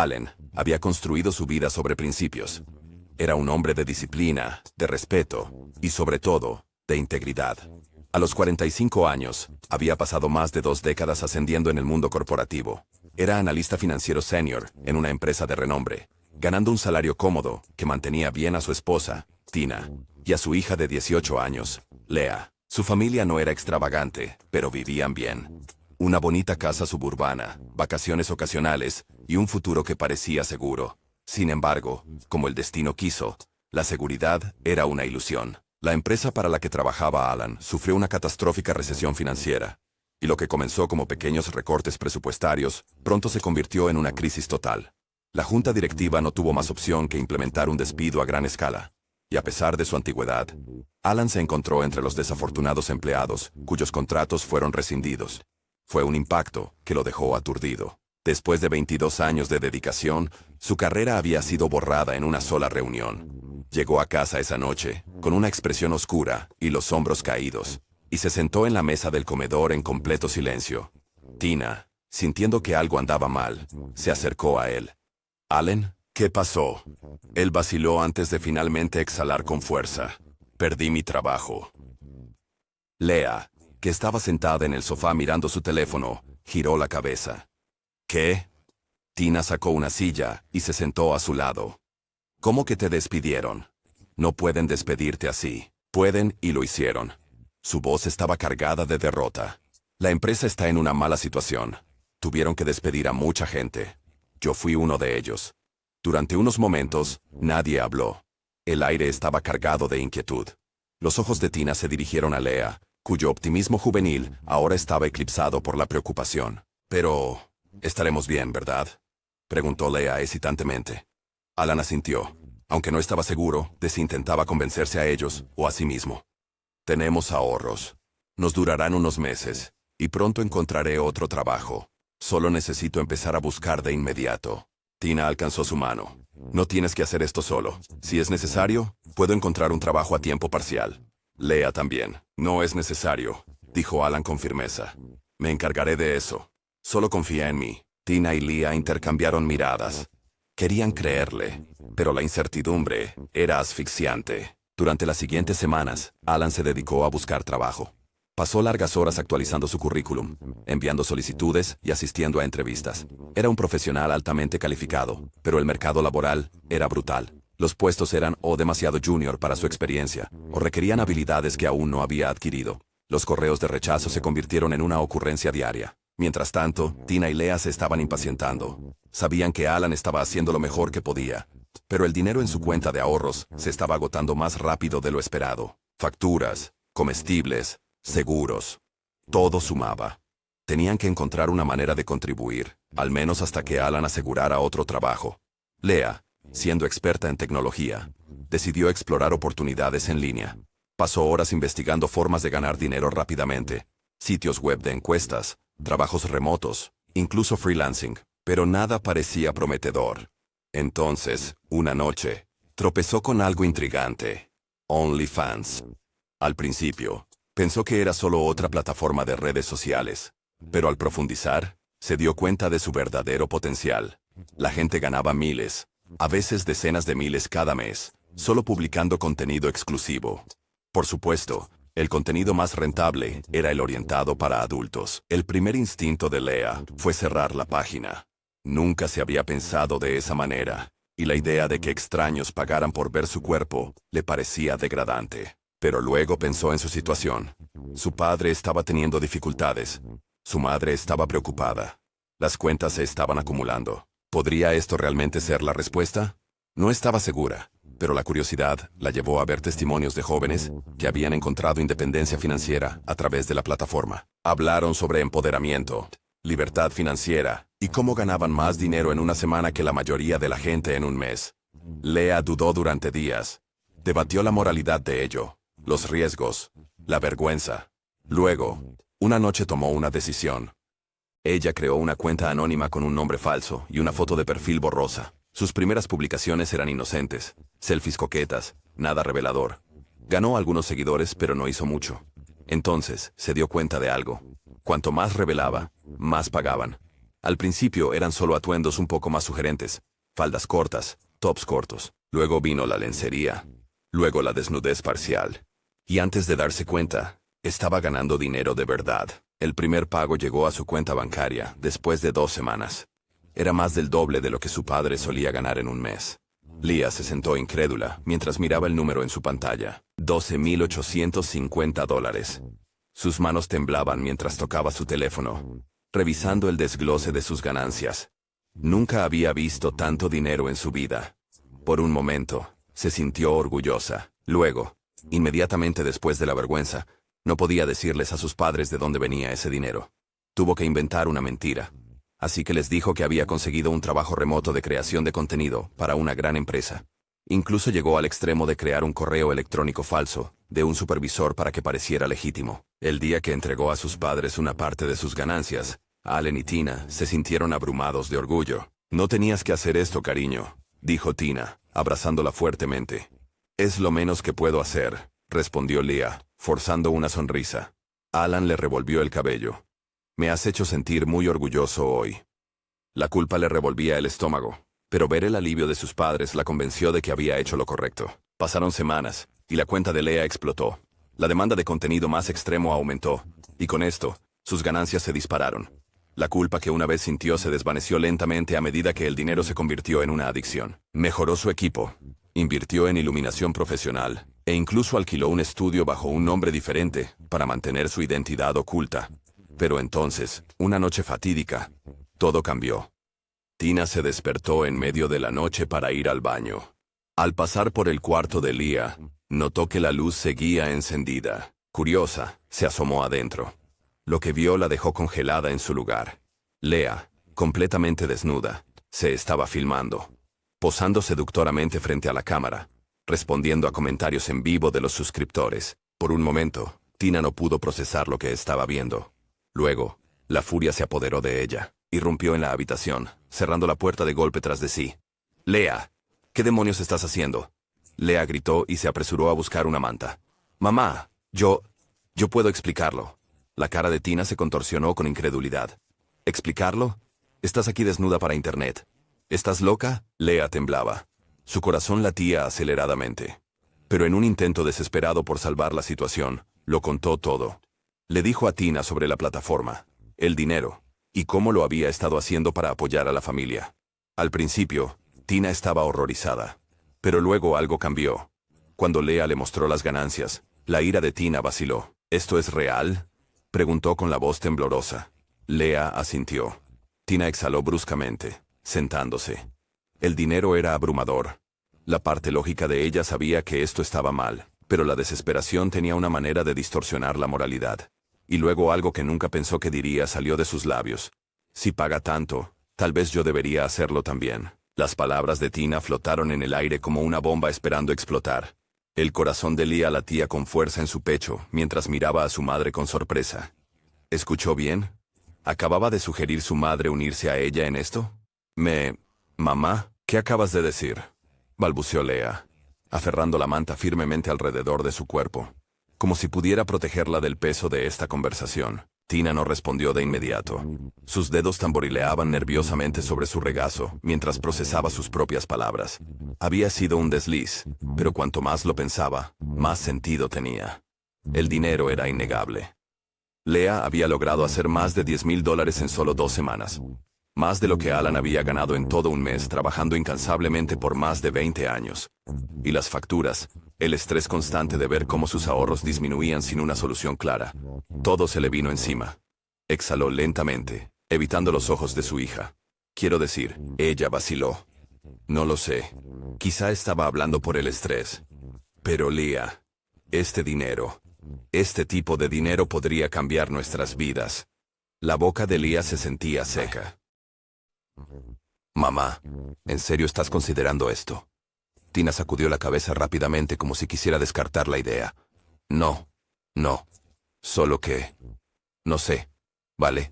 Allen había construido su vida sobre principios. Era un hombre de disciplina, de respeto y, sobre todo, de integridad. A los 45 años, había pasado más de 2 décadas ascendiendo en el mundo corporativo. Era analista financiero senior en una empresa de renombre, ganando un salario cómodo que mantenía bien a su esposa, Tina, y a su hija de 18 años, Lea. Su familia no era extravagante, pero vivían bien. Una bonita casa suburbana, vacaciones ocasionales y un futuro que parecía seguro. Sin embargo, como el destino quiso, la seguridad era una ilusión. La empresa para la que trabajaba Alan sufrió una catastrófica recesión financiera, y lo que comenzó como pequeños recortes presupuestarios pronto se convirtió en una crisis total. La junta directiva no tuvo más opción que implementar un despido a gran escala, y a pesar de su antigüedad, Alan se encontró entre los desafortunados empleados cuyos contratos fueron rescindidos. Fue un impacto que lo dejó aturdido. Después de 22 años de dedicación, su carrera había sido borrada en una sola reunión. Llegó a casa esa noche, con una expresión oscura y los hombros caídos, y se sentó en la mesa del comedor en completo silencio. Tina, sintiendo que algo andaba mal, se acercó a él. «Allen, ¿qué pasó?» Él vaciló antes de finalmente exhalar con fuerza. «Perdí mi trabajo». Lea, que estaba sentada en el sofá mirando su teléfono, giró la cabeza. «¿Qué?» Tina sacó una silla y se sentó a su lado. «¿Cómo que te despidieron?» «No pueden despedirte así». «Pueden y lo hicieron». Su voz estaba cargada de derrota. «La empresa está en una mala situación. Tuvieron que despedir a mucha gente. Yo fui uno de ellos». Durante unos momentos, nadie habló. El aire estaba cargado de inquietud. Los ojos de Tina se dirigieron a Lea, cuyo optimismo juvenil ahora estaba eclipsado por la preocupación. «Pero, estaremos bien, ¿verdad?», preguntó Lea hesitantemente. Alan asintió, aunque no estaba seguro de si intentaba convencerse a ellos o a sí mismo. «Tenemos ahorros. Nos durarán unos meses, y pronto encontraré otro trabajo. Solo necesito empezar a buscar de inmediato». Tina alcanzó su mano. «No tienes que hacer esto solo. Si es necesario, puedo encontrar un trabajo a tiempo parcial». «Lea también». «No es necesario», dijo Alan con firmeza. «Me encargaré de eso. Solo confía en mí». Tina y Lea intercambiaron miradas. Querían creerle, pero la incertidumbre era asfixiante. Durante las siguientes semanas, Alan se dedicó a buscar trabajo. Pasó largas horas actualizando su currículum, enviando solicitudes y asistiendo a entrevistas. Era un profesional altamente calificado, pero el mercado laboral era brutal. Los puestos eran o demasiado junior para su experiencia, o requerían habilidades que aún no había adquirido. Los correos de rechazo se convirtieron en una ocurrencia diaria. Mientras tanto, Tina y Lea se estaban impacientando. Sabían que Alan estaba haciendo lo mejor que podía, pero el dinero en su cuenta de ahorros se estaba agotando más rápido de lo esperado. Facturas, comestibles, seguros. Todo sumaba. Tenían que encontrar una manera de contribuir, al menos hasta que Alan asegurara otro trabajo. Lea, siendo experta en tecnología, decidió explorar oportunidades en línea. Pasó horas investigando formas de ganar dinero rápidamente, sitios web de encuestas, trabajos remotos, incluso freelancing, pero nada parecía prometedor. Entonces, una noche, tropezó con algo intrigante: OnlyFans. Al principio, pensó que era solo otra plataforma de redes sociales, pero al profundizar, se dio cuenta de su verdadero potencial. La gente ganaba miles, a veces decenas de miles cada mes, solo publicando contenido exclusivo. Por supuesto, el contenido más rentable era el orientado para adultos. El primer instinto de Lea fue cerrar la página. Nunca se había pensado de esa manera, y la idea de que extraños pagaran por ver su cuerpo le parecía degradante. Pero luego pensó en su situación. Su padre estaba teniendo dificultades. Su madre estaba preocupada. Las cuentas se estaban acumulando. ¿Podría esto realmente ser la respuesta? No estaba segura, pero la curiosidad la llevó a ver testimonios de jóvenes que habían encontrado independencia financiera a través de la plataforma. Hablaron sobre empoderamiento, libertad financiera y cómo ganaban más dinero en una semana que la mayoría de la gente en un mes. Lea dudó durante días. Debatió la moralidad de ello, los riesgos, la vergüenza. Luego, una noche tomó una decisión. Ella creó una cuenta anónima con un nombre falso y una foto de perfil borrosa. Sus primeras publicaciones eran inocentes, selfies coquetas, nada revelador. Ganó algunos seguidores, pero no hizo mucho. Entonces, se dio cuenta de algo. Cuanto más revelaba, más pagaban. Al principio eran solo atuendos un poco más sugerentes, faldas cortas, tops cortos. Luego vino la lencería. Luego la desnudez parcial. Y antes de darse cuenta, estaba ganando dinero de verdad. El primer pago llegó a su cuenta bancaria después de 2 semanas. Era más del doble de lo que su padre solía ganar en un mes. Leah se sentó incrédula mientras miraba el número en su pantalla. $12,850. Sus manos temblaban mientras tocaba su teléfono, revisando el desglose de sus ganancias. Nunca había visto tanto dinero en su vida. Por un momento, se sintió orgullosa. Luego, inmediatamente después de la vergüenza, no podía decirles a sus padres de dónde venía ese dinero. Tuvo que inventar una mentira. Así que les dijo que había conseguido un trabajo remoto de creación de contenido para una gran empresa. Incluso llegó al extremo de crear un correo electrónico falso de un supervisor para que pareciera legítimo. El día que entregó a sus padres una parte de sus ganancias, Allen y Tina se sintieron abrumados de orgullo. «No tenías que hacer esto, cariño», dijo Tina, abrazándola fuertemente. «Es lo menos que puedo hacer», respondió Leah, forzando una sonrisa. Alan le revolvió el cabello. «Me has hecho sentir muy orgulloso hoy». La culpa le revolvía el estómago, pero ver el alivio de sus padres la convenció de que había hecho lo correcto. Pasaron semanas, y la cuenta de Leah explotó. La demanda de contenido más extremo aumentó, y con esto, sus ganancias se dispararon. La culpa que una vez sintió se desvaneció lentamente a medida que el dinero se convirtió en una adicción. Mejoró su equipo, invirtió en iluminación profesional, e incluso alquiló un estudio bajo un nombre diferente para mantener su identidad oculta. Pero entonces, una noche fatídica, todo cambió. Tina se despertó en medio de la noche para ir al baño. Al pasar por el cuarto de Leah, notó que la luz seguía encendida. Curiosa, se asomó adentro. Lo que vio la dejó congelada en su lugar. Leah, completamente desnuda, se estaba filmando, posando seductoramente frente a la cámara, respondiendo a comentarios en vivo de los suscriptores. Por un momento, Tina no pudo procesar lo que estaba viendo. Luego, la furia se apoderó de ella. Irrumpió en la habitación, cerrando la puerta de golpe tras de sí. «Leah, ¿qué demonios estás haciendo?». Leah gritó y se apresuró a buscar una manta. «Mamá, yo puedo explicarlo». La cara de Tina se contorsionó con incredulidad. «¿Explicarlo? Estás aquí desnuda para internet. ¿Estás loca?». Leah temblaba. Su corazón latía aceleradamente. Pero en un intento desesperado por salvar la situación, lo contó todo. Le dijo a Tina sobre la plataforma, el dinero, y cómo lo había estado haciendo para apoyar a la familia. Al principio, Tina estaba horrorizada. Pero luego algo cambió. Cuando Leah le mostró las ganancias, la ira de Tina vaciló. «¿Esto es real?», preguntó con la voz temblorosa. Leah asintió. Tina exhaló bruscamente, sentándose. El dinero era abrumador. La parte lógica de ella sabía que esto estaba mal, pero la desesperación tenía una manera de distorsionar la moralidad. Y luego algo que nunca pensó que diría salió de sus labios. «Si paga tanto, tal vez yo debería hacerlo también». Las palabras de Tina flotaron en el aire como una bomba esperando explotar. El corazón de Leah latía con fuerza en su pecho mientras miraba a su madre con sorpresa. ¿Escuchó bien? ¿Acababa de sugerir su madre unirse a ella en esto? Mamá, ¿qué acabas de decir?», balbuceó Leah, aferrando la manta firmemente alrededor de su cuerpo, como si pudiera protegerla del peso de esta conversación. Tina no respondió de inmediato. Sus dedos tamborileaban nerviosamente sobre su regazo mientras procesaba sus propias palabras. Había sido un desliz, pero cuanto más lo pensaba, más sentido tenía. El dinero era innegable. Leah había logrado hacer más de $10,000 en solo 2 semanas. Más de lo que Alan había ganado en todo un mes trabajando incansablemente por más de 20 años. Y las facturas, el estrés constante de ver cómo sus ahorros disminuían sin una solución clara. Todo se le vino encima. Exhaló lentamente, evitando los ojos de su hija. Quiero decir, ella vaciló. No lo sé. Quizá estaba hablando por el estrés. Pero Leah, este tipo de dinero podría cambiar nuestras vidas. La boca de Leah se sentía seca. «Mamá, ¿en serio estás considerando esto?». Tina sacudió la cabeza rápidamente como si quisiera descartar la idea. No. Solo que... no sé, ¿vale?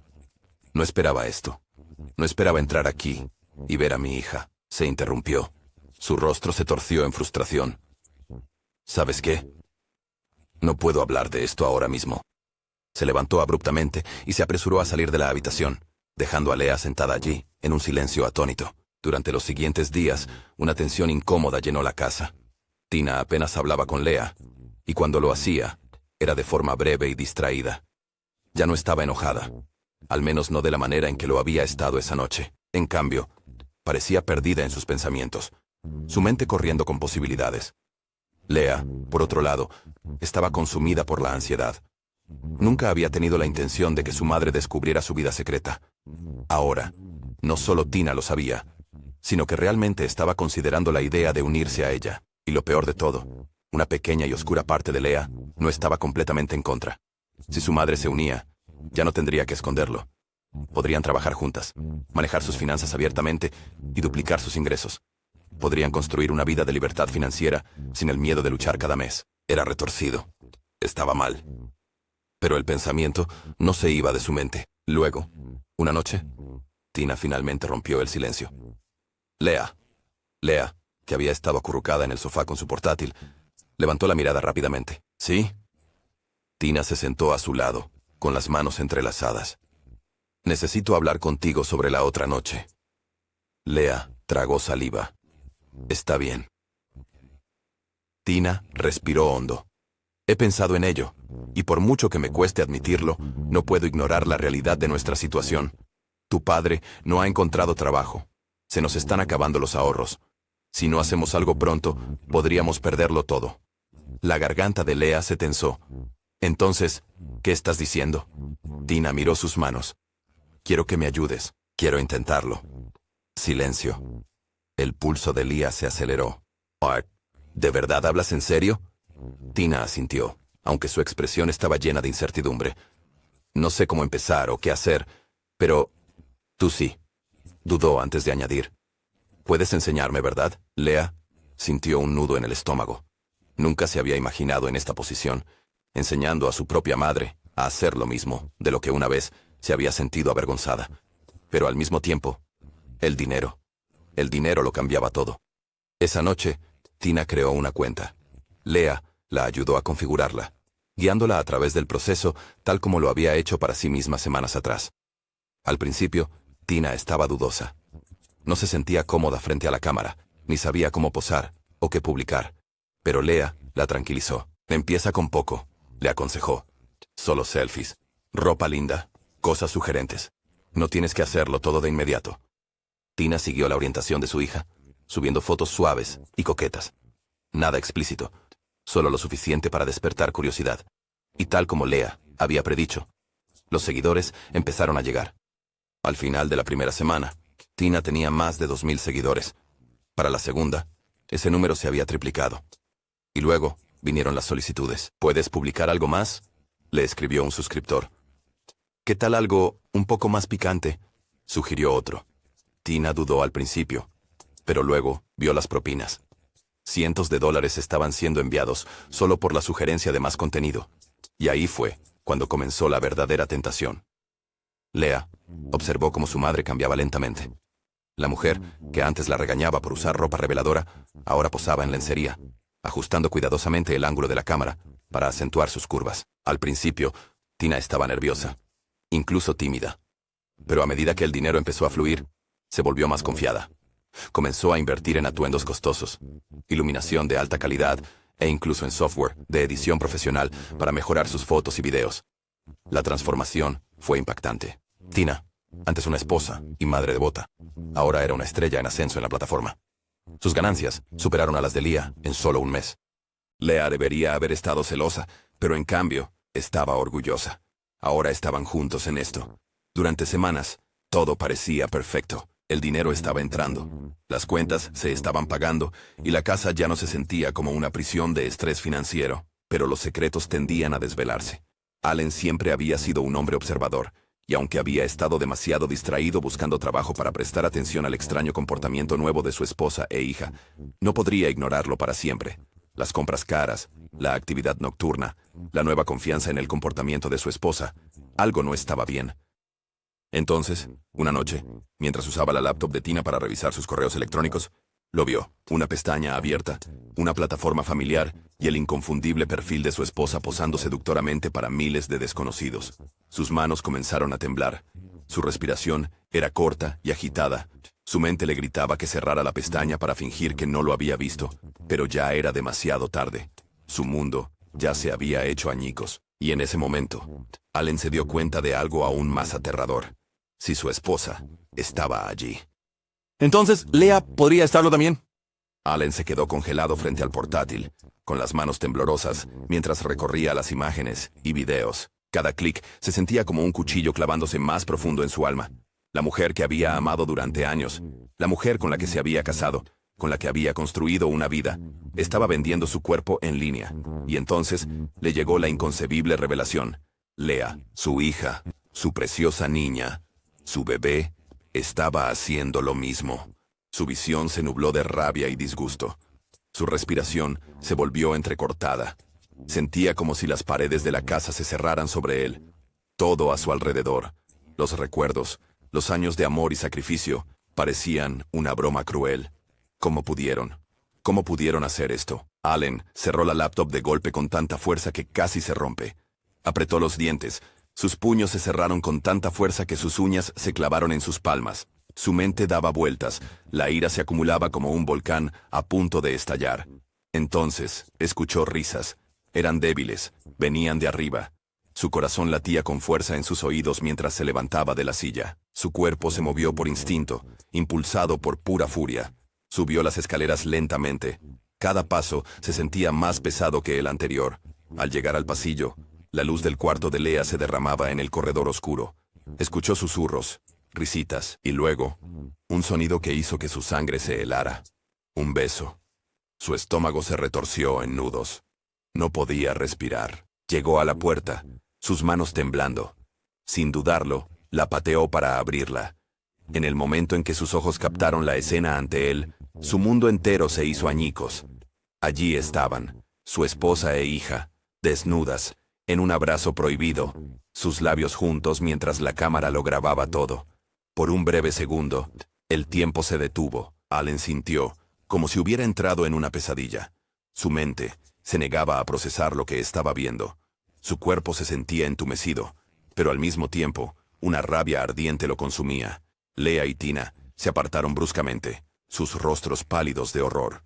No esperaba esto. No esperaba entrar aquí y ver a mi hija. Se interrumpió. Su rostro se torció en frustración. «¿Sabes qué? No puedo hablar de esto ahora mismo». Se levantó abruptamente y se apresuró a salir de la habitación. dejando a Lea sentada allí, en un silencio atónito. Durante los siguientes días, una tensión incómoda llenó la casa. Tina apenas hablaba con Lea, y cuando lo hacía, era de forma breve y distraída. Ya no estaba enojada, al menos no de la manera en que lo había estado esa noche. En cambio, parecía perdida en sus pensamientos, su mente corriendo con posibilidades. Lea, por otro lado, estaba consumida por la ansiedad. Nunca había tenido la intención de que su madre descubriera su vida secreta. Ahora, no solo Tina lo sabía, sino que realmente estaba considerando la idea de unirse a ella. Y lo peor de todo, una pequeña y oscura parte de Lea no estaba completamente en contra. Si su madre se unía, ya no tendría que esconderlo. Podrían trabajar juntas, manejar sus finanzas abiertamente y duplicar sus ingresos. Podrían construir una vida de libertad financiera sin el miedo de luchar cada mes. Era retorcido. Estaba mal. Pero el pensamiento no se iba de su mente. Luego, una noche, Tina finalmente rompió el silencio. Lea, que había estado acurrucada en el sofá con su portátil, levantó la mirada rápidamente. ¿Sí? Tina se sentó a su lado, con las manos entrelazadas. Necesito hablar contigo sobre la otra noche. Lea tragó saliva. Está bien. Tina respiró hondo. He pensado en ello, y por mucho que me cueste admitirlo, no puedo ignorar la realidad de nuestra situación. Tu padre no ha encontrado trabajo. Se nos están acabando los ahorros. Si no hacemos algo pronto, podríamos perderlo todo. La garganta de Lea se tensó. Entonces, ¿qué estás diciendo? Tina miró sus manos. Quiero que me ayudes. Quiero intentarlo. Silencio. El pulso de Lea se aceleró. Art, ¿de verdad hablas en serio? Tina asintió, aunque su expresión estaba llena de incertidumbre. No sé cómo empezar o qué hacer, pero tú sí. Dudó antes de añadir. Puedes enseñarme, ¿verdad? Lea sintió un nudo en el estómago. Nunca se había imaginado en esta posición, enseñando a su propia madre a hacer lo mismo de lo que una vez se había sentido avergonzada. Pero al mismo tiempo, el dinero lo cambiaba todo. Esa noche, Tina creó una cuenta. Lea la ayudó a configurarla, guiándola a través del proceso tal como lo había hecho para sí misma semanas atrás. Al principio, Tina estaba dudosa. No se sentía cómoda frente a la cámara, ni sabía cómo posar o qué publicar. Pero Lea la tranquilizó. Empieza con poco, le aconsejó. Solo selfies, ropa linda, cosas sugerentes. No tienes que hacerlo todo de inmediato. Tina siguió la orientación de su hija, subiendo fotos suaves y coquetas. Nada explícito, solo lo suficiente para despertar curiosidad. Y tal como Lea había predicho, los seguidores empezaron a llegar. Al final de la primera semana, Tina tenía más de 2,000 seguidores. Para la segunda, ese número se había triplicado. Y luego vinieron las solicitudes. ¿Puedes publicar algo más?, le escribió un suscriptor. ¿Qué tal algo un poco más picante?, sugirió otro. Tina dudó al principio, pero luego vio las propinas. Cientos de dólares estaban siendo enviados solo por la sugerencia de más contenido. Y ahí fue cuando comenzó la verdadera tentación. Lea observó cómo su madre cambiaba lentamente. La mujer, que antes la regañaba por usar ropa reveladora, ahora posaba en lencería, ajustando cuidadosamente el ángulo de la cámara para acentuar sus curvas. Al principio, Tina estaba nerviosa, incluso tímida. Pero a medida que el dinero empezó a fluir, se volvió más confiada. Comenzó a invertir en atuendos costosos, iluminación de alta calidad e incluso en software de edición profesional para mejorar sus fotos y videos. La transformación fue impactante. Tina, antes una esposa y madre devota, ahora era una estrella en ascenso en la plataforma. Sus ganancias superaron a las de Lea en solo un mes. Lea debería haber estado celosa, pero en cambio, estaba orgullosa. Ahora estaban juntos en esto. Durante semanas, todo parecía perfecto. El dinero estaba entrando, las cuentas se estaban pagando y la casa ya no se sentía como una prisión de estrés financiero. Pero los secretos tendían a desvelarse. Allen siempre había sido un hombre observador, y aunque había estado demasiado distraído buscando trabajo para prestar atención al extraño comportamiento nuevo de su esposa e hija, no podría ignorarlo para siempre. Las compras caras, la actividad nocturna, la nueva confianza en el comportamiento de su esposa, algo no estaba bien. Entonces, una noche, mientras usaba la laptop de Tina para revisar sus correos electrónicos, lo vio, una pestaña abierta, una plataforma familiar y el inconfundible perfil de su esposa posando seductoramente para miles de desconocidos. Sus manos comenzaron a temblar. Su respiración era corta y agitada. Su mente le gritaba que cerrara la pestaña para fingir que no lo había visto, pero ya era demasiado tarde. Su mundo ya se había hecho añicos, y en ese momento, Allen se dio cuenta de algo aún más aterrador. Si su esposa estaba allí. Entonces, Lea podría estarlo también. Allen se quedó congelado frente al portátil, con las manos temblorosas, mientras recorría las imágenes y videos. Cada clic se sentía como un cuchillo clavándose más profundo en su alma. La mujer que había amado durante años, la mujer con la que se había casado, con la que había construido una vida, estaba vendiendo su cuerpo en línea. Y entonces le llegó la inconcebible revelación. Lea, su hija, su preciosa niña, su bebé, estaba haciendo lo mismo. Su visión se nubló de rabia y disgusto. Su respiración se volvió entrecortada. Sentía como si las paredes de la casa se cerraran sobre él. Todo a su alrededor, los recuerdos, los años de amor y sacrificio, parecían una broma cruel. ¿Cómo pudieron? ¿Cómo pudieron hacer esto? Allen cerró la laptop de golpe con tanta fuerza que casi se rompe. Apretó los dientes. Sus puños se cerraron con tanta fuerza que sus uñas se clavaron en sus palmas. Su mente daba vueltas. La ira se acumulaba como un volcán a punto de estallar. Entonces, escuchó risas. Eran débiles. Venían de arriba. Su corazón latía con fuerza en sus oídos mientras se levantaba de la silla. Su cuerpo se movió por instinto, impulsado por pura furia. Subió las escaleras lentamente. Cada paso se sentía más pesado que el anterior. Al llegar al pasillo, la luz del cuarto de Lea se derramaba en el corredor oscuro. Escuchó susurros, risitas, y luego, un sonido que hizo que su sangre se helara. Un beso. Su estómago se retorció en nudos. No podía respirar. Llegó a la puerta, sus manos temblando. Sin dudarlo, la pateó para abrirla. En el momento en que sus ojos captaron la escena ante él, su mundo entero se hizo añicos. Allí estaban, su esposa e hija, desnudas, en un abrazo prohibido, sus labios juntos mientras la cámara lo grababa todo. Por un breve segundo, el tiempo se detuvo. Allen sintió, como si hubiera entrado en una pesadilla. Su mente se negaba a procesar lo que estaba viendo. Su cuerpo se sentía entumecido, pero al mismo tiempo, una rabia ardiente lo consumía. Lea y Tina se apartaron bruscamente, sus rostros pálidos de horror.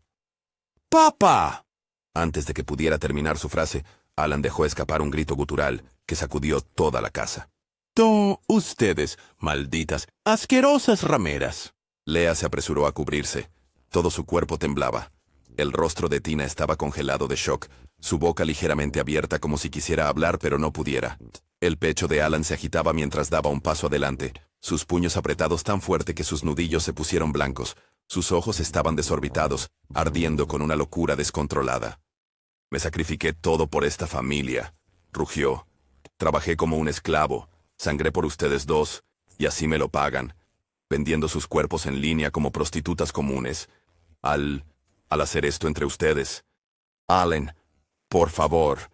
¡Papá! Antes de que pudiera terminar su frase, Allen dejó escapar un grito gutural que sacudió toda la casa. Ustedes, malditas, asquerosas rameras. Lea se apresuró a cubrirse. Todo su cuerpo temblaba. El rostro de Tina estaba congelado de shock, su boca ligeramente abierta como si quisiera hablar pero no pudiera. El pecho de Allen se agitaba mientras daba un paso adelante, sus puños apretados tan fuerte que sus nudillos se pusieron blancos. Sus ojos estaban desorbitados, ardiendo con una locura descontrolada. «Me sacrifiqué todo por esta familia», rugió. «Trabajé como un esclavo, sangré por ustedes dos, y así me lo pagan, vendiendo sus cuerpos en línea como prostitutas comunes. Al hacer esto entre ustedes». «Allen, por favor»,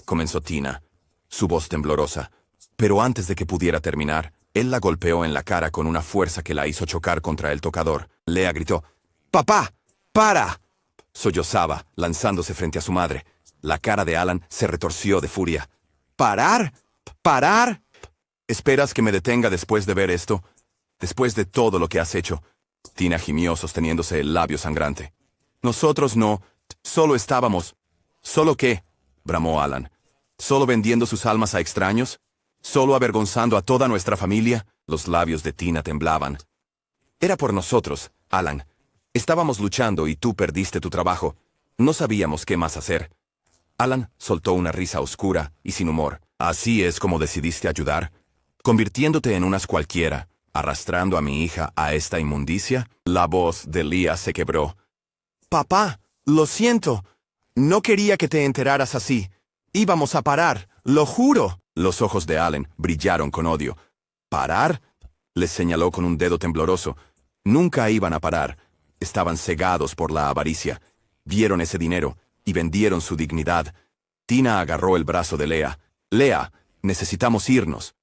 comenzó Tina, su voz temblorosa, pero antes de que pudiera terminar, él la golpeó en la cara con una fuerza que la hizo chocar contra el tocador. Lea gritó, «¡Papá! ¡Para!». Sollozaba, lanzándose frente a su madre. La cara de Allen se retorció de furia. «¿Parar? ¿Parar? ¿Esperas que me detenga después de ver esto? Después de todo lo que has hecho?» Tina gimió sosteniéndose el labio sangrante. «Nosotros no, solo estábamos». «¿Solo qué?», bramó Allen. «¿Solo vendiendo sus almas a extraños? ¿Solo avergonzando a toda nuestra familia?». Los labios de Tina temblaban. «Era por nosotros, Allen. Estábamos luchando y tú perdiste tu trabajo. No sabíamos qué más hacer». Allen soltó una risa oscura y sin humor. «¿Así es como decidiste ayudar? ¿Convirtiéndote en unas cualquiera, arrastrando a mi hija a esta inmundicia?». La voz de Lea se quebró. «Papá, lo siento. No quería que te enteraras así. Íbamos a parar, lo juro». Los ojos de Allen brillaron con odio. «¿Parar?», les señaló con un dedo tembloroso. Nunca iban a parar. Estaban cegados por la avaricia. Vieron ese dinero y vendieron su dignidad. Tina agarró el brazo de Lea. «Lea, necesitamos irnos».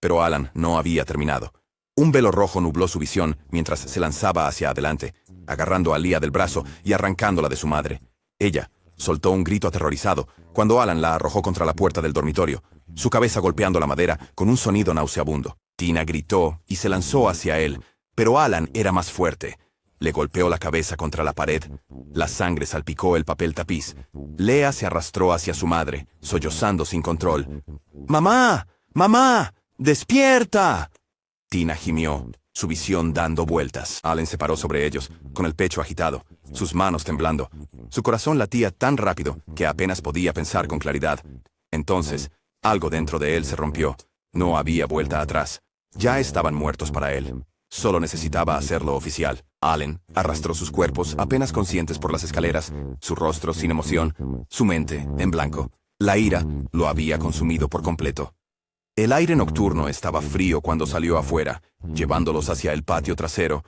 Pero Allen no había terminado. Un velo rojo nubló su visión mientras se lanzaba hacia adelante, agarrando a Lea del brazo y arrancándola de su madre. Ella soltó un grito aterrorizado cuando Allen la arrojó contra la puerta del dormitorio, su cabeza golpeando la madera con un sonido nauseabundo. Tina gritó y se lanzó hacia él, pero Alan era más fuerte. Le golpeó la cabeza contra la pared. La sangre salpicó el papel tapiz. Leah se arrastró hacia su madre, sollozando sin control. ¡Mamá! ¡Mamá! ¡Despierta! Tina gimió, su visión dando vueltas. Alan se paró sobre ellos, con el pecho agitado, sus manos temblando. Su corazón latía tan rápido que apenas podía pensar con claridad. Entonces, algo dentro de él se rompió. No había vuelta atrás. Ya estaban muertos para él. Solo necesitaba hacerlo oficial. Alan arrastró sus cuerpos, apenas conscientes por las escaleras, su rostro sin emoción, su mente en blanco. La ira lo había consumido por completo. El aire nocturno estaba frío cuando salió afuera, llevándolos hacia el patio trasero.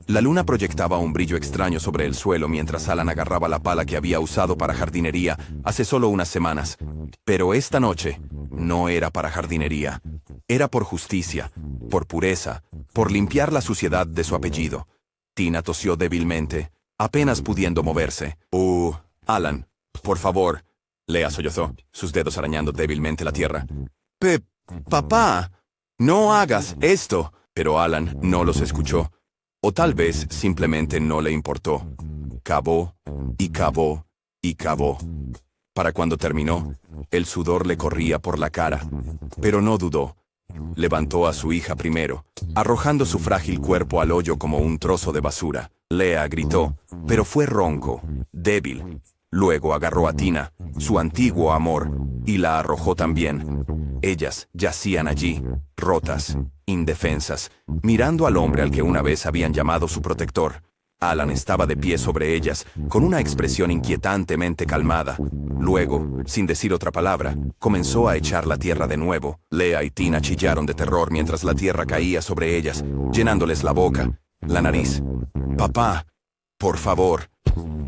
La luna proyectaba un brillo extraño sobre el suelo mientras Alan agarraba la pala que había usado para jardinería hace solo unas semanas. Pero esta noche no era para jardinería. Era por justicia, por pureza, por limpiar la suciedad de su apellido. Tina tosió débilmente, apenas pudiendo moverse. Alan, por favor. Leah sollozó, sus dedos arañando débilmente la tierra. Papá, no hagas esto. Pero Alan no los escuchó. O tal vez simplemente no le importó. Cavó y cavó y cavó. Para cuando terminó, el sudor le corría por la cara. Pero no dudó. Levantó a su hija primero, arrojando su frágil cuerpo al hoyo como un trozo de basura. Leah gritó, pero fue ronco, débil. Luego agarró a Tina, su antiguo amor, y la arrojó también. Ellas yacían allí, rotas, indefensas, mirando al hombre al que una vez habían llamado su protector. Alan estaba de pie sobre ellas, con una expresión inquietantemente calmada. Luego, sin decir otra palabra, comenzó a echar la tierra de nuevo. Leah y Tina chillaron de terror mientras la tierra caía sobre ellas, llenándoles la boca, la nariz. «Papá, por favor.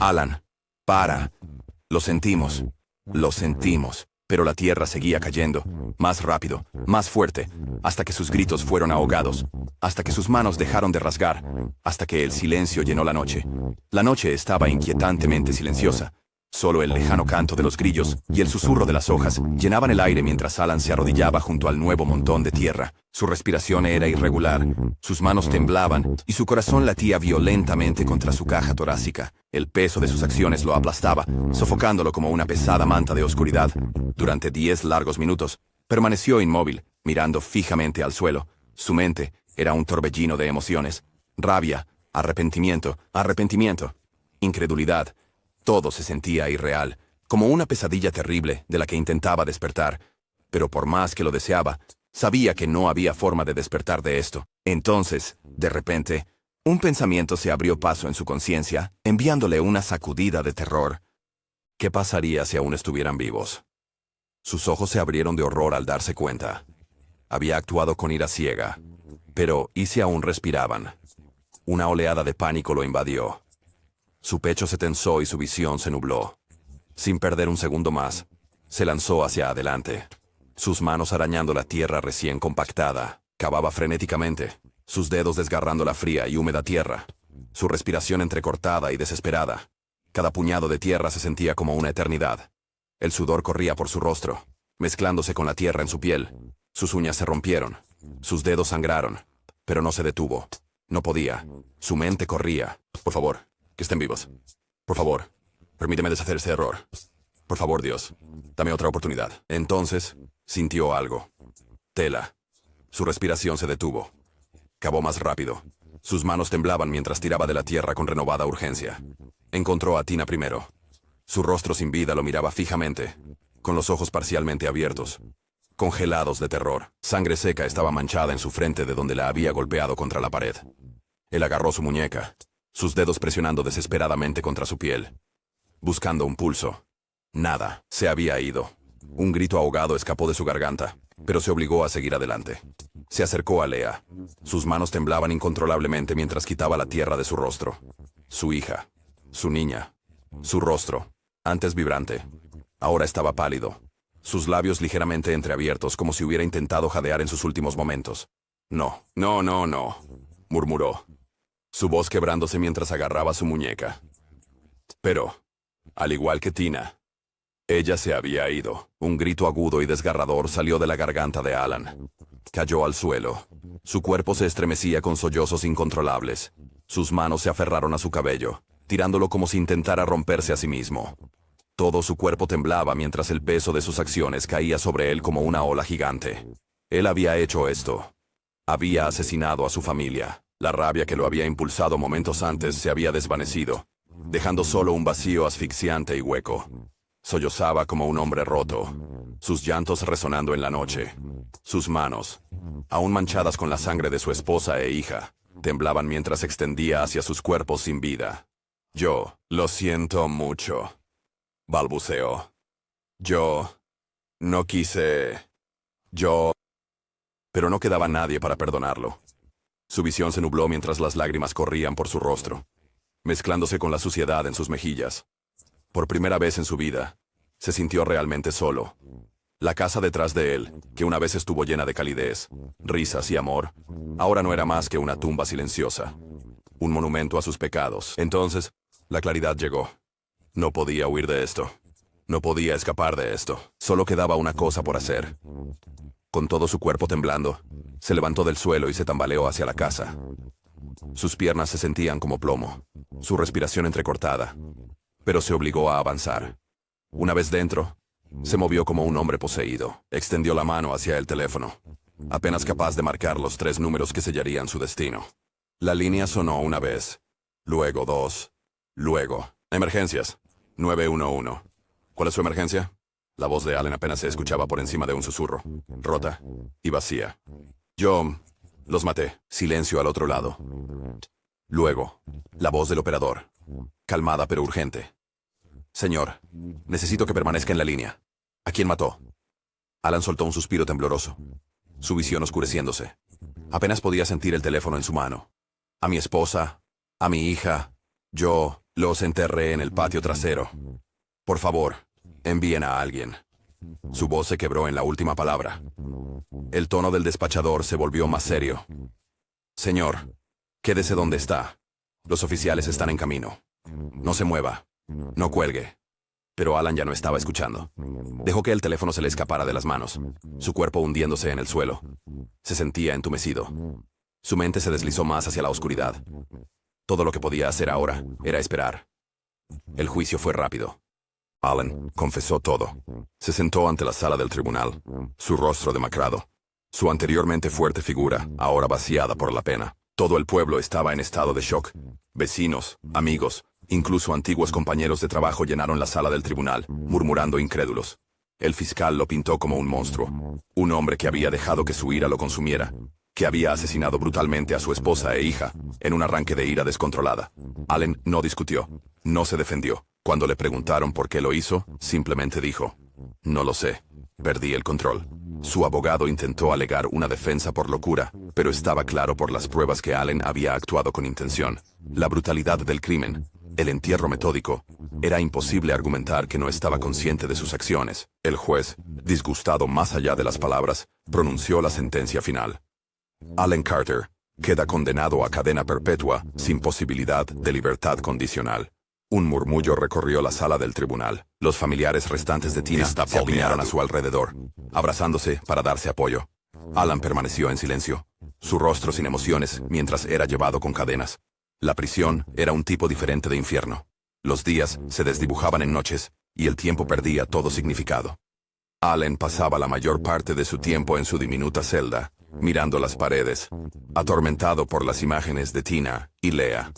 Alan, para». Lo sentimos, pero la tierra seguía cayendo, más rápido, más fuerte, hasta que sus gritos fueron ahogados, hasta que sus manos dejaron de rasgar, hasta que el silencio llenó la noche. La noche estaba inquietantemente silenciosa. Solo el lejano canto de los grillos y el susurro de las hojas llenaban el aire mientras Alan se arrodillaba junto al nuevo montón de tierra. Su respiración era irregular, sus manos temblaban y su corazón latía violentamente contra su caja torácica. El peso de sus acciones lo aplastaba, sofocándolo como una pesada manta de oscuridad. Durante 10 largos minutos, permaneció inmóvil, mirando fijamente al suelo. Su mente era un torbellino de emociones. Rabia, arrepentimiento, incredulidad. Todo se sentía irreal, como una pesadilla terrible de la que intentaba despertar. Pero por más que lo deseaba, sabía que no había forma de despertar de esto. Entonces, de repente, un pensamiento se abrió paso en su conciencia, enviándole una sacudida de terror. ¿Qué pasaría si aún estuvieran vivos? Sus ojos se abrieron de horror al darse cuenta. Había actuado con ira ciega. Pero, ¿y si aún respiraban? Una oleada de pánico lo invadió. Su pecho se tensó y su visión se nubló. Sin perder un segundo más, se lanzó hacia adelante. Sus manos arañando la tierra recién compactada. Cavaba frenéticamente, sus dedos desgarrando la fría y húmeda tierra. Su respiración entrecortada y desesperada. Cada puñado de tierra se sentía como una eternidad. El sudor corría por su rostro, mezclándose con la tierra en su piel. Sus uñas se rompieron. Sus dedos sangraron. Pero no se detuvo. No podía. Su mente corría. Por favor. Que estén vivos. Por favor, permíteme deshacer este error. Por favor, Dios, dame otra oportunidad. Entonces, sintió algo. Tela. Su respiración se detuvo. Cavó más rápido. Sus manos temblaban mientras tiraba de la tierra con renovada urgencia. Encontró a Tina primero. Su rostro sin vida lo miraba fijamente, con los ojos parcialmente abiertos, congelados de terror. Sangre seca estaba manchada en su frente de donde la había golpeado contra la pared. Él agarró su muñeca, sus dedos presionando desesperadamente contra su piel, buscando un pulso. Nada, se había ido. Un grito ahogado escapó de su garganta, pero se obligó a seguir adelante. Se acercó a Leah. Sus manos temblaban incontrolablemente mientras quitaba la tierra de su rostro. Su hija, su niña, su rostro, antes vibrante, ahora estaba pálido. Sus labios ligeramente entreabiertos como si hubiera intentado jadear en sus últimos momentos. No, no, no, no, murmuró, su voz quebrándose mientras agarraba su muñeca. Pero, al igual que Tina, Ella se había ido. Un grito agudo y desgarrador salió de la garganta de Alan. Cayó al suelo. Su cuerpo se estremecía con sollozos incontrolables. Sus manos se aferraron a su cabello, tirándolo como si intentara romperse a sí mismo. Todo su cuerpo temblaba mientras el peso de sus acciones caía sobre él como una ola gigante. Él había hecho esto. Había asesinado a su familia. La rabia que lo había impulsado momentos antes se había desvanecido, dejando solo un vacío asfixiante y hueco. Sollozaba como un hombre roto, sus llantos resonando en la noche. Sus manos, aún manchadas con la sangre de su esposa e hija, temblaban mientras extendía hacia sus cuerpos sin vida. Yo, lo siento mucho, balbuceó. Yo, no quise... Pero no quedaba nadie para perdonarlo. Su visión se nubló mientras las lágrimas corrían por su rostro, mezclándose con la suciedad en sus mejillas. Por primera vez en su vida, se sintió realmente solo. La casa detrás de él, que una vez estuvo llena de calidez, risas y amor, ahora no era más que una tumba silenciosa, un monumento a sus pecados. Entonces, la claridad llegó. No podía huir de esto. No podía escapar de esto. Solo quedaba una cosa por hacer. Con todo su cuerpo temblando, se levantó del suelo y se tambaleó hacia la casa. Sus piernas se sentían como plomo, su respiración entrecortada, pero se obligó a avanzar. Una vez dentro, se movió como un hombre poseído. Extendió la mano hacia el teléfono, apenas capaz de marcar los 3 números que sellarían su destino. La línea sonó una vez, luego 2, luego... Emergencias, 911. ¿Cuál es su emergencia? La voz de Allen apenas se escuchaba por encima de un susurro, rota y vacía. Yo los maté. Silencio al otro lado. Luego, la voz del operador, calmada pero urgente. Señor, necesito que permanezca en la línea. ¿A quién mató? Alan soltó un suspiro tembloroso, su visión oscureciéndose. Apenas podía sentir el teléfono en su mano. A mi esposa, a mi hija, yo los enterré en el patio trasero. Por favor, envíen a alguien. Su voz se quebró en la última palabra. El tono del despachador se volvió más serio. Señor, quédese donde está. Los oficiales están en camino. No se mueva. No cuelgue. Pero Alan ya no estaba escuchando. Dejó que el teléfono se le escapara de las manos, su cuerpo hundiéndose en el suelo. Se sentía entumecido. Su mente se deslizó más hacia la oscuridad. Todo lo que podía hacer ahora era esperar. El juicio fue rápido. Alan confesó todo. Se sentó ante la sala del tribunal, su rostro demacrado, su anteriormente fuerte figura, ahora vaciada por la pena. Todo el pueblo estaba en estado de shock. Vecinos, amigos, incluso antiguos compañeros de trabajo llenaron la sala del tribunal, murmurando incrédulos. El fiscal lo pintó como un monstruo, un hombre que había dejado que su ira lo consumiera, que había asesinado brutalmente a su esposa e hija, en un arranque de ira descontrolada. Allen no discutió, no se defendió. Cuando le preguntaron por qué lo hizo, simplemente dijo, no lo sé, perdí el control. Su abogado intentó alegar una defensa por locura, pero estaba claro por las pruebas que Allen había actuado con intención. La brutalidad del crimen, el entierro metódico, era imposible argumentar que no estaba consciente de sus acciones. El juez, disgustado más allá de las palabras, pronunció la sentencia final. Alan Carter queda condenado a cadena perpetua sin posibilidad de libertad condicional. Un murmullo recorrió la sala del tribunal. Los familiares restantes de Tina se apiñaron a su alrededor, abrazándose para darse apoyo. Alan permaneció en silencio, su rostro sin emociones mientras era llevado con cadenas. La prisión era un tipo diferente de infierno. Los días se desdibujaban en noches y el tiempo perdía todo significado. Allen pasaba la mayor parte de su tiempo en su diminuta celda, mirando las paredes, atormentado por las imágenes de Tina y Leah.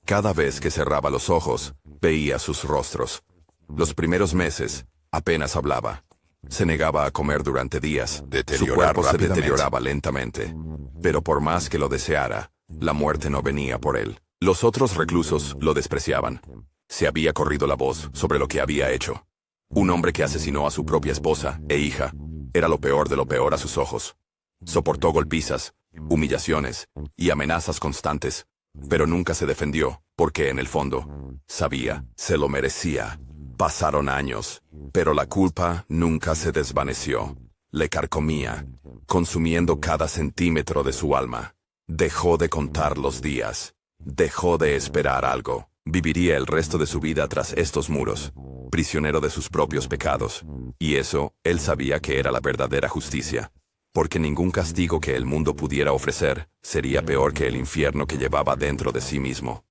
Cada vez que cerraba los ojos, veía sus rostros. Los primeros meses, apenas hablaba. Se negaba a comer durante días. Su cuerpo se deterioraba lentamente. Pero por más que lo deseara, la muerte no venía por él. Los otros reclusos lo despreciaban. Se había corrido la voz sobre lo que había hecho. Un hombre que asesinó a su propia esposa e hija era lo peor de lo peor a sus ojos. Soportó golpizas, humillaciones y amenazas constantes, pero nunca se defendió, porque en el fondo, sabía, se lo merecía. Pasaron años, pero la culpa nunca se desvaneció. Le carcomía, consumiendo cada centímetro de su alma. Dejó de contar los días. Dejó de esperar algo. Viviría el resto de su vida tras estos muros. prisionero de sus propios pecados. Y eso, él sabía que era la verdadera justicia, porque ningún castigo que el mundo pudiera ofrecer sería peor que el infierno que llevaba dentro de sí mismo.